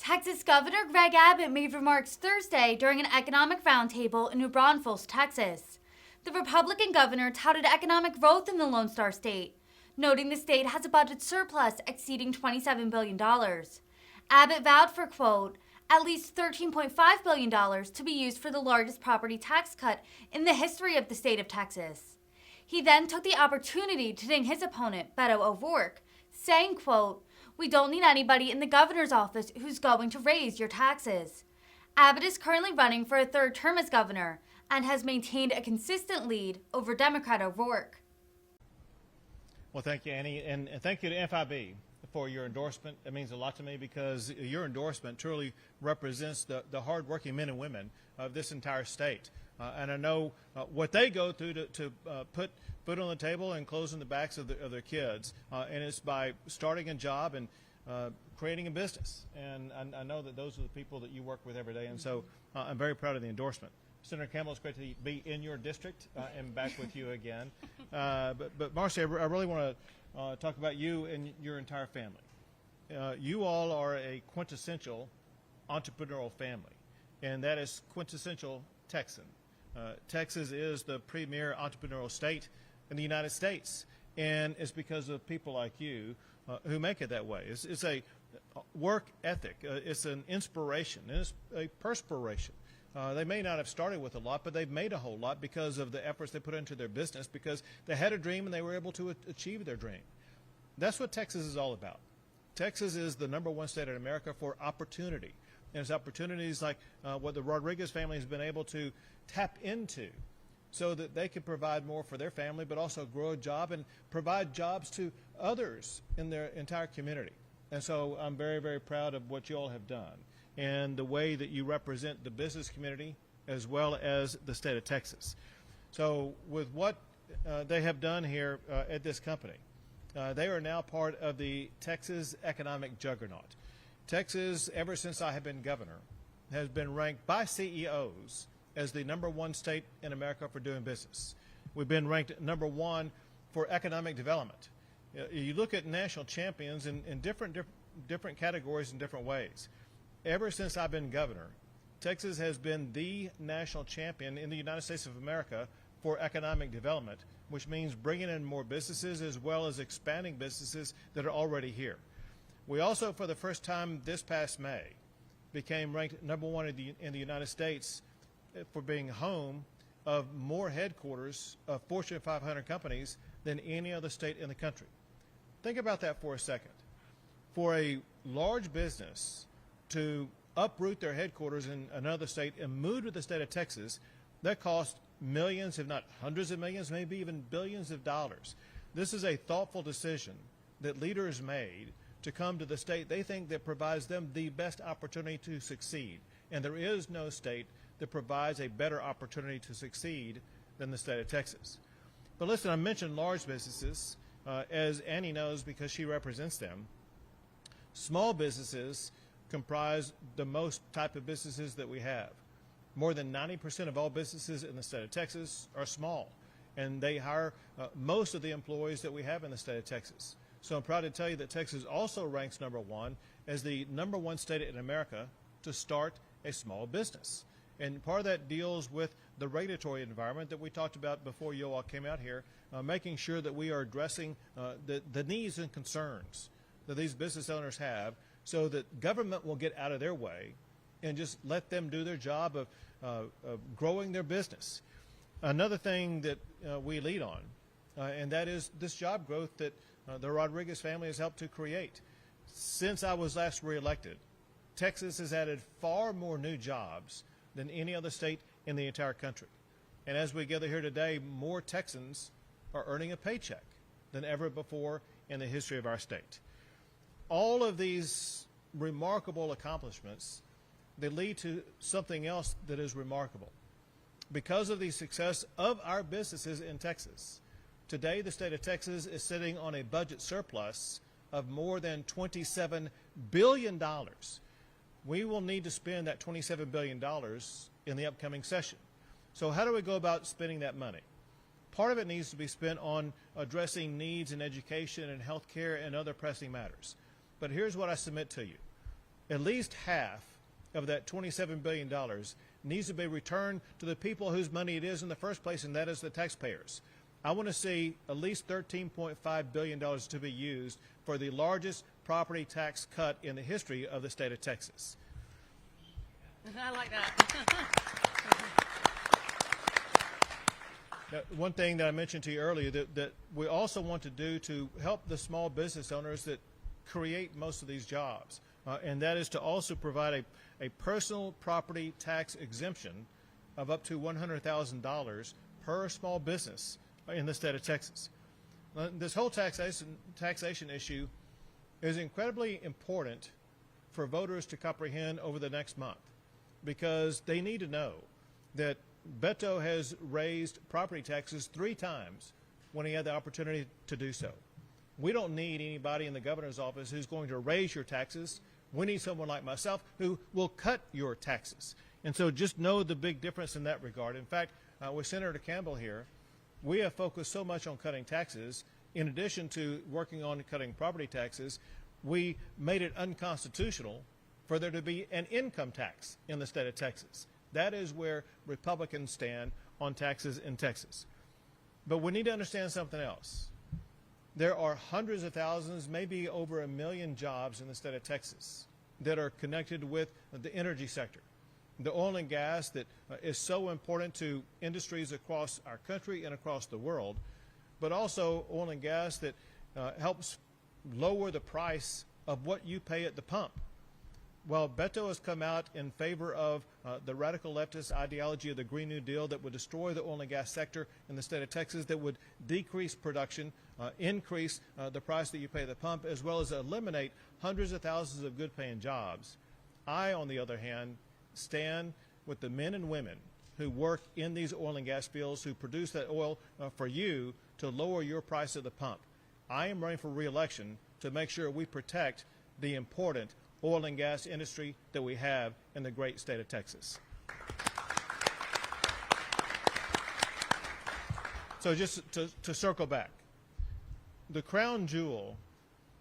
Texas Governor Greg Abbott made remarks Thursday during an economic roundtable in New Braunfels, Texas. The Republican governor touted economic growth in the Lone Star State, noting the state has a budget surplus exceeding $27 billion. Abbott vowed for, quote, at least $13.5 billion to be used for the largest property tax cut in the history of the state of Texas. He then took the opportunity to ding his opponent, Beto O'Rourke, saying, quote, we don't need anybody in the governor's office who's going to raise your taxes. Abbott is currently running for a third term as governor and has maintained a consistent lead over Democrat O'Rourke. Well, thank you, Annie, and thank you to FIB for your endorsement. It means a lot to me because your endorsement truly represents the hardworking men and women of this entire state. And I know what they go through to put food on the table and clothes on the backs of their kids. And it's by starting a job and creating a business. And I know that those are the people that you work with every day. And so I'm very proud of the endorsement. Senator Campbell, it's great to be in your district and back with you again. But Marcy, I really want to talk about you and your entire family. You all are a quintessential entrepreneurial family, and that is quintessential Texan. Texas is the premier entrepreneurial state in the United States, and it's because of people like you who make it that way. It's a work ethic. It's an inspiration. It's a perspiration. They may not have started with a lot, but they've made a whole lot because of the efforts they put into their business, because they had a dream and they were able to achieve their dream. That's what Texas is all about. Texas is the #1 state in America for opportunity. And it's opportunities like what the Rodriguez family has been able to tap into so that they can provide more for their family, but also grow a job and provide jobs to others in their entire community. And so I'm very, very proud of what you all have done and the way that you represent the business community as well as the state of Texas. So with what they have done here at this company, they are now part of the Texas economic juggernaut. Texas, ever since I have been governor, has been ranked by CEOs as the #1 state in America for doing business. We've been ranked #1 for economic development. You look at national champions in different categories in different ways. Ever since I've been governor, Texas has been the national champion in the United States of America for economic development, which means bringing in more businesses as well as expanding businesses that are already here. We also, for the first time this past May, became ranked #1 in the United States for being home of more headquarters of Fortune 500 companies than any other state in the country. Think about that for a second. For a large business to uproot their headquarters in another state and move to the state of Texas, that costs millions, if not hundreds of millions, maybe even billions of dollars. This is a thoughtful decision that leaders made to come to the state they think that provides them the best opportunity to succeed. And there is no state that provides a better opportunity to succeed than the state of Texas. But listen, I mentioned large businesses, as Annie knows because she represents them. Small businesses comprise the most type of businesses that we have. More than 90% of all businesses in the state of Texas are small, and they hire most of the employees that we have in the state of Texas. So I'm proud to tell you that Texas also ranks #1 as the #1 state in America to start a small business. And part of that deals with the regulatory environment that we talked about before you all came out here, making sure that we are addressing the needs and concerns that these business owners have so that government will get out of their way and just let them do their job of growing their business. Another thing that we lead on, and that is this job growth that the Rodriguez family has helped to create. Since I was last reelected, Texas has added far more new jobs than any other state in the entire country. And as we gather here today, more Texans are earning a paycheck than ever before in the history of our state. All of these remarkable accomplishments, they lead to something else that is remarkable. Because of the success of our businesses in Texas, today the state of Texas is sitting on a budget surplus of more than $27 billion. We will need to spend that $27 billion in the upcoming session. So how do we go about spending that money? Part of it needs to be spent on addressing needs in education and health care and other pressing matters. But here's what I submit to you. at least half of that $27 billion needs to be returned to the people whose money it is in the first place, and that is the taxpayers. I want to see at least $13.5 billion to be used for the largest property tax cut in the history of the state of Texas. I like that. Now, one thing that I mentioned to you earlier that we also want to do to help the small business owners that create most of these jobs, and that is to also provide a personal property tax exemption of up to $100,000 per small business in the state of Texas. This whole taxation issue is incredibly important for voters to comprehend over the next month, because they need to know that Beto has raised property taxes 3 times when he had the opportunity to do so. We don't need anybody in the governor's office who's going to raise your taxes. We need someone like myself who will cut your taxes. And so just know the big difference in that regard. In fact, with Senator Campbell here, we have focused so much on cutting taxes. In addition to working on cutting property taxes, we made it unconstitutional for there to be an income tax in the state of Texas. That is where Republicans stand on taxes in Texas. But we need to understand something else. There are hundreds of thousands, maybe over 1 million jobs in the state of Texas that are connected with the energy sector, the oil and gas that is so important to industries across our country and across the world, but also oil and gas that helps lower the price of what you pay at the pump. Well, Beto has come out in favor of the radical leftist ideology of the Green New Deal that would destroy the oil and gas sector in the state of Texas, that would decrease production, increase the price that you pay at the pump, as well as eliminate hundreds of thousands of good-paying jobs. I, on the other hand, stand with the men and women who work in these oil and gas fields, who produce that oil for you to lower your price at the pump. I am running for re-election to make sure we protect the important oil and gas industry that we have in the great state of Texas. So just to circle back, the crown jewel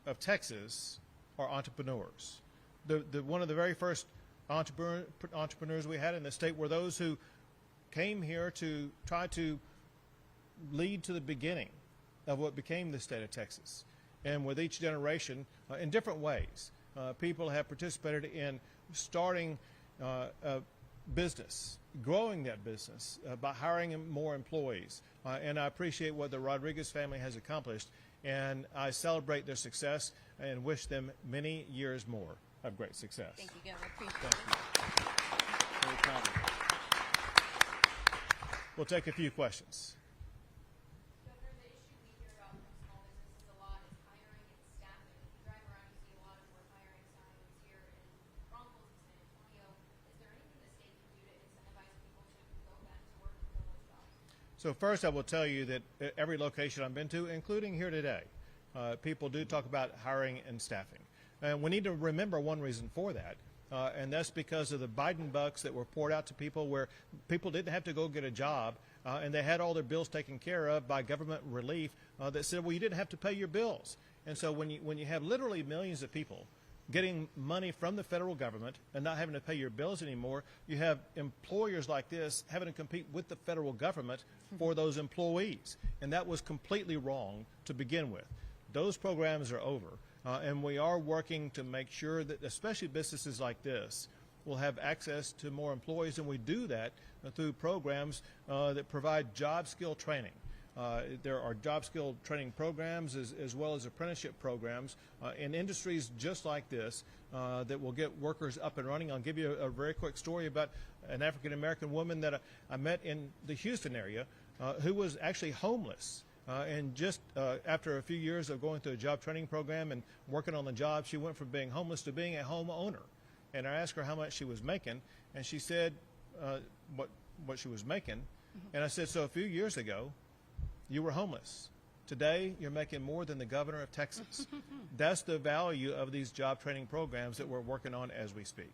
of Texas are entrepreneurs. One of the very first entrepreneurs we had in the state were those who came here to try to lead to the beginning of what became the state of Texas. And with each generation, in different ways, people have participated in starting a business, growing that business by hiring more employees. And I appreciate what the Rodriguez family has accomplished, and I celebrate their success and wish them many years more of great success. Thank you, Governor. Appreciate it. No problem. We'll take a few questions. Governor, the issue we hear about from small businesses a lot is hiring and staffing. If you drive around, you see a lot of more hiring signs here in Broncos and San Antonio. Is there anything the state can do to incentivize people to go back to work and fill those jobs? So first, I will tell you that at every location I've been to, including here today, people do talk about hiring and staffing. And we need to remember one reason for that, and that's because of the Biden bucks that were poured out to people, where people didn't have to go get a job, and they had all their bills taken care of by government relief that said, well, you didn't have to pay your bills. And so when you have literally millions of people getting money from the federal government and not having to pay your bills anymore, you have employers like this having to compete with the federal government for those employees. And that was completely wrong to begin with. Those programs are over. And we are working to make sure that especially businesses like this will have access to more employees, and we do that through programs that provide job skill training. There are job skill training programs as well as apprenticeship programs in industries just like this that will get workers up and running. I'll give you a very quick story about an African-American woman that I met in the Houston area who was actually homeless. And just after a few years of going through a job training program and working on the job, she went from being homeless to being a homeowner. And I asked her how much she was making, and she said what she was making. Mm-hmm. And I said, so a few years ago, you were homeless. Today, you're making more than the governor of Texas. That's the value of these job training programs that we're working on as we speak.